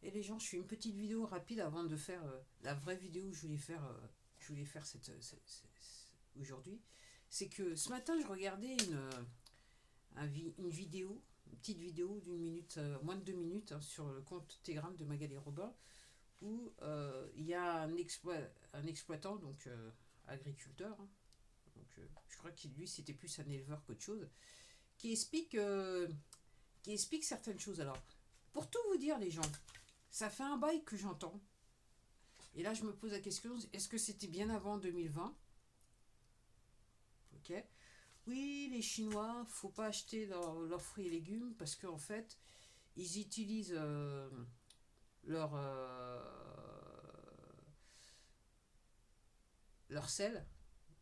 Et les gens, je fais une petite vidéo rapide avant de faire la vraie vidéo que je voulais faire aujourd'hui. C'est que ce matin, je regardais une vidéo, une petite vidéo d'une minute, moins de 2 minutes, hein, sur le compte Telegram de Magali Robin, où il y a un exploitant, donc agriculteur, hein, donc je crois qu'il lui c'était plus un éleveur qu'autre chose, qui explique, euh, qui explique certaines choses. Alors, pour tout vous dire, les gens, ça fait un bail que j'entends. Et là, je me pose la question, est-ce que c'était bien avant 2020? Ok. Oui, les Chinois, faut pas acheter leurs fruits et légumes parce qu'en fait, ils utilisent leur, euh, leur sel,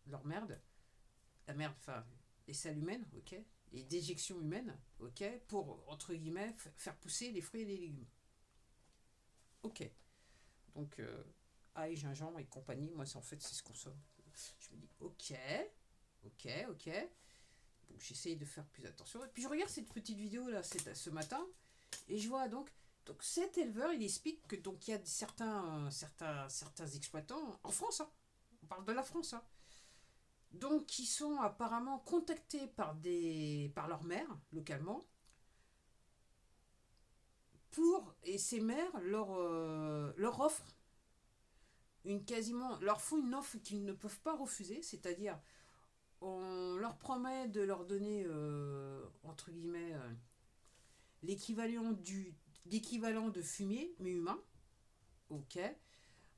leur merde, la merde, enfin, les sels humaines, ok, les déjections humaines, ok, pour, entre guillemets, faire pousser les fruits et les légumes. Ok. Donc, ail, gingembre et compagnie, moi, en fait, c'est ce qu'on consomme. Je me dis, ok, ok, ok. Donc, j'essaye de faire plus attention. Et puis, je regarde cette petite vidéo, là, ce matin, et je vois donc cet éleveur, il explique que donc il y a certains exploitants en France, hein, on parle de la France, hein, donc qui sont apparemment contactés par leur maire localement et ces maires leur offrent leur font une offre qu'ils ne peuvent pas refuser, c'est-à-dire on leur promet de leur donner entre guillemets l'équivalent l'équivalent de fumier mais humain, ok,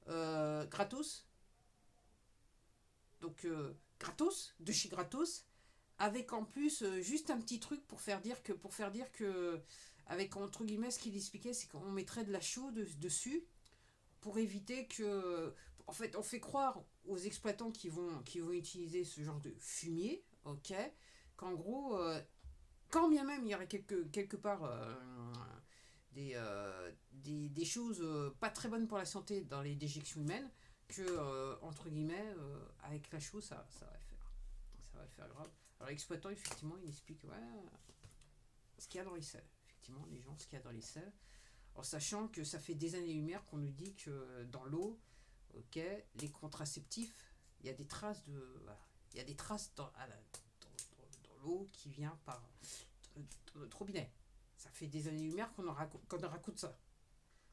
gratos, donc gratos de chez gratos, avec en plus juste un petit truc pour faire dire que avec entre guillemets ce qu'il expliquait, c'est qu'on mettrait de la chaux dessus pour éviter que, en fait, on fait croire aux exploitants qui vont utiliser ce genre de fumier, ok, qu'en gros, quand bien même il y aurait quelque part des choses pas très bonnes pour la santé dans les déjections humaines, que, entre guillemets, avec la chaux, ça va le faire. Ça va le faire grave. Alors l'exploitant, effectivement, il explique, ouais, ce qu'il y a dans les selles. Effectivement, les gens, ce qu'il y a dans les selles. En sachant que ça fait des années-lumière qu'on nous dit que dans l'eau, ok, les contraceptifs, il y a des traces de. Voilà, il y a des traces dans l'eau qui vient par notre robinet. Ça fait des années-lumière qu'on raconte ça.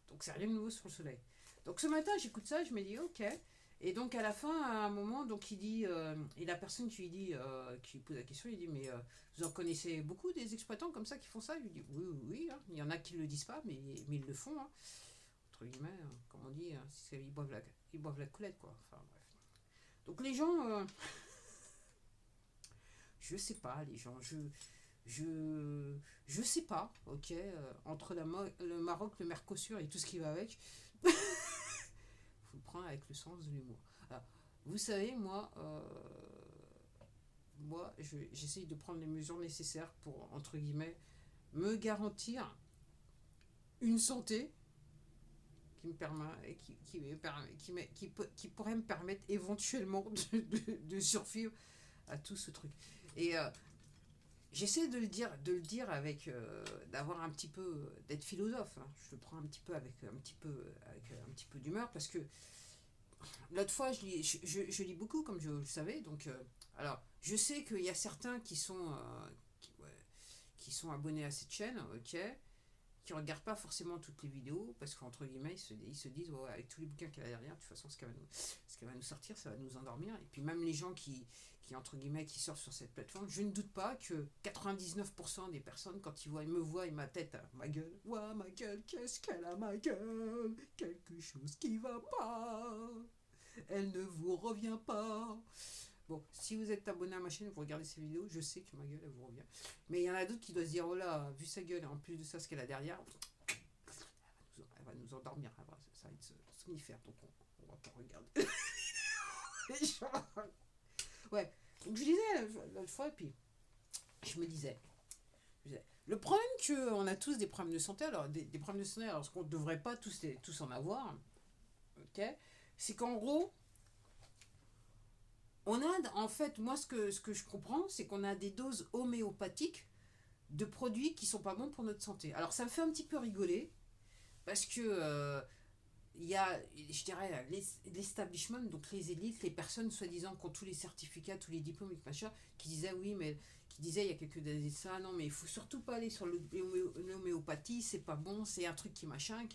Donc c'est rien de nouveau sur le soleil. Donc ce matin, j'écoute ça, je me dis ok. Et donc à la fin, à un moment, donc il dit, et la personne qui lui dit, qui pose la question, il dit mais vous en connaissez beaucoup des exploitants comme ça qui font ça? Je lui dis oui, oui, oui, hein. Il y en a qui ne le disent pas, mais ils le font, hein. Entre guillemets, comme on dit, hein, ils boivent la coulette quoi. Enfin bref. Donc les gens, je sais pas, les gens, je sais pas, ok, entre le Maroc, le Mercosur et tout ce qui va avec, faut le prendre avec le sens de l'humour. Alors, vous savez, moi j'essaye de prendre les mesures nécessaires pour, entre guillemets, me garantir une santé qui me permet, qui pourrait me permettre éventuellement de survivre à tout ce truc. Et j'essaie de le dire avec, d'avoir un petit peu, d'être philosophe, hein. Je le prends un petit peu avec un petit peu d'humeur parce que l'autre fois, je lis beaucoup, comme je le savais. Donc, alors, je sais qu'il y a certains ouais, qui sont abonnés à cette chaîne, ok, qui regardent pas forcément toutes les vidéos parce qu'entre guillemets, ils se disent, ouais, avec tous les bouquins qu'il y a derrière, de toute façon, ce qu'elle va nous sortir, ça va nous endormir. Et puis, même les gens entre guillemets, qui sortent sur cette plateforme, je ne doute pas que 99% des personnes, quand ils me voient et ma tête, ma gueule, ouais, ma gueule, qu'est-ce qu'elle a, ma gueule, quelque chose qui va pas, elle ne vous revient pas. Bon, si vous êtes abonné à ma chaîne, vous regardez ces vidéos, je sais que ma gueule, elle vous revient. Mais il y en a d'autres qui doivent se dire, oh là, vu sa gueule, et en plus de ça, ce qu'elle a derrière, elle va nous endormir, ça va être somnifère, donc on va pas regarder. Ouais, donc je disais l'autre fois, et puis je me disais, le problème qu'on a tous des problèmes de santé, alors des problèmes de santé, alors qu'on ne devrait pas tous en avoir, ok, c'est qu'en gros, on a, en fait, moi, ce que je comprends, c'est qu'on a des doses homéopathiques de produits qui sont pas bons pour notre santé. Alors, ça me fait un petit peu rigoler, Parce que il y a, je dirais, l'establishment, donc les élites, les personnes soi-disant qui ont tous les certificats, tous les diplômes, et machin, qui disaient oui, mais qui disaient il y a quelques années de ça, non, mais il faut surtout pas aller sur l'homéopathie, c'est pas bon, c'est un truc qui machin,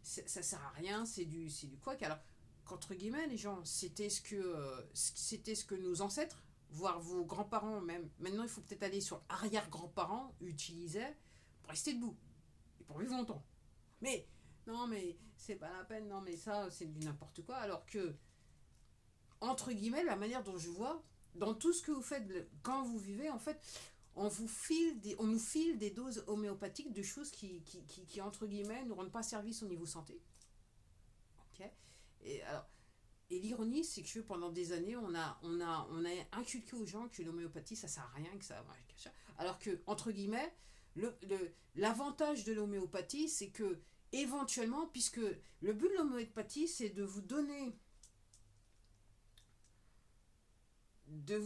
ça sert à rien, c'est du quoi. Alors, qu'entre guillemets, les gens, c'était ce que nos ancêtres, voire vos grands-parents même, maintenant il faut peut-être aller sur arrière-grands-parents, utilisaient pour rester debout et pour vivre longtemps. Mais non, mais c'est pas la peine, non, mais ça, c'est du n'importe quoi. Alors que, entre guillemets, la manière dont je vois, dans tout ce que vous faites quand vous vivez, en fait, on nous file des doses homéopathiques de choses qui, entre guillemets, ne rendent pas service au niveau santé. Ok. Et, alors, et l'ironie, c'est que pendant des années, on a inculqué aux gens que l'homéopathie, ça sert à rien, que ça. Alors que, entre guillemets, l'avantage de l'homéopathie, c'est que, éventuellement, puisque le but de l'homéopathie, c'est de vous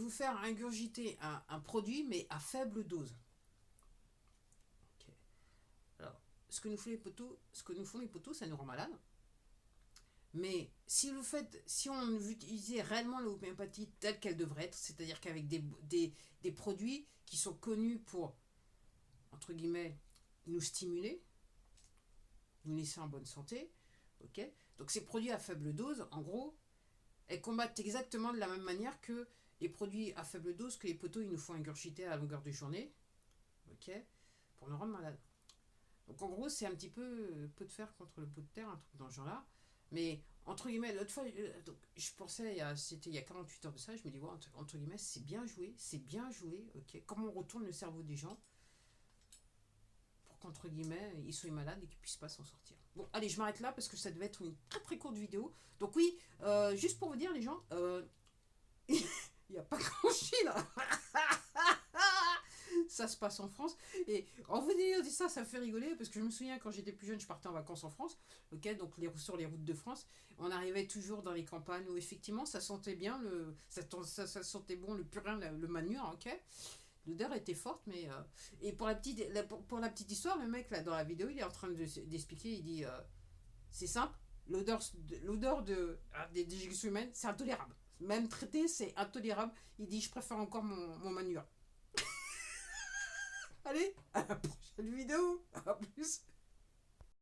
faire ingurgiter un produit, mais à faible dose. Ok. Alors, ce que nous font les poteaux, ça nous rend malade. Mais si on utilisait réellement l'homéopathie telle qu'elle devrait être, c'est-à-dire qu'avec des produits qui sont connus pour, entre guillemets, nous stimuler, nous laisser en bonne santé, ok. Donc ces produits à faible dose, en gros, elles combattent exactement de la même manière que les produits à faible dose que les poteaux ils nous font ingurgiter à longueur de journée, ok, pour nous rendre malades. Donc en gros, c'est un petit peu de fer contre le pot de terre, un truc dans ce genre-là. Mais entre guillemets, l'autre fois, donc, je pensais, c'était il y a 48 heures de ça, je me dis, ouais, entre guillemets, c'est bien joué, ok. Comment on retourne le cerveau des gens pour qu'entre guillemets, ils soient malades et qu'ils puissent pas s'en sortir. Bon, allez, je m'arrête là parce que ça devait être une très très courte vidéo. Donc oui, juste pour vous dire les gens, il n'y a pas grand Chine. Ça se passe en France. Et en vous disant ça, ça me fait rigoler parce que je me souviens quand j'étais plus jeune, je partais en vacances en France. Ok, donc sur les routes de France, on arrivait toujours dans les campagnes où effectivement ça sentait bien, ça sentait bon le purin, le manure, ok. L'odeur était forte, mais. Et pour la petite histoire, le mec là dans la vidéo, il est en train d'expliquer, il dit c'est simple, l'odeur des déjections humaines, c'est intolérable. Même traité, c'est intolérable. Il dit je préfère encore mon manure. Allez, à la prochaine vidéo. À plus.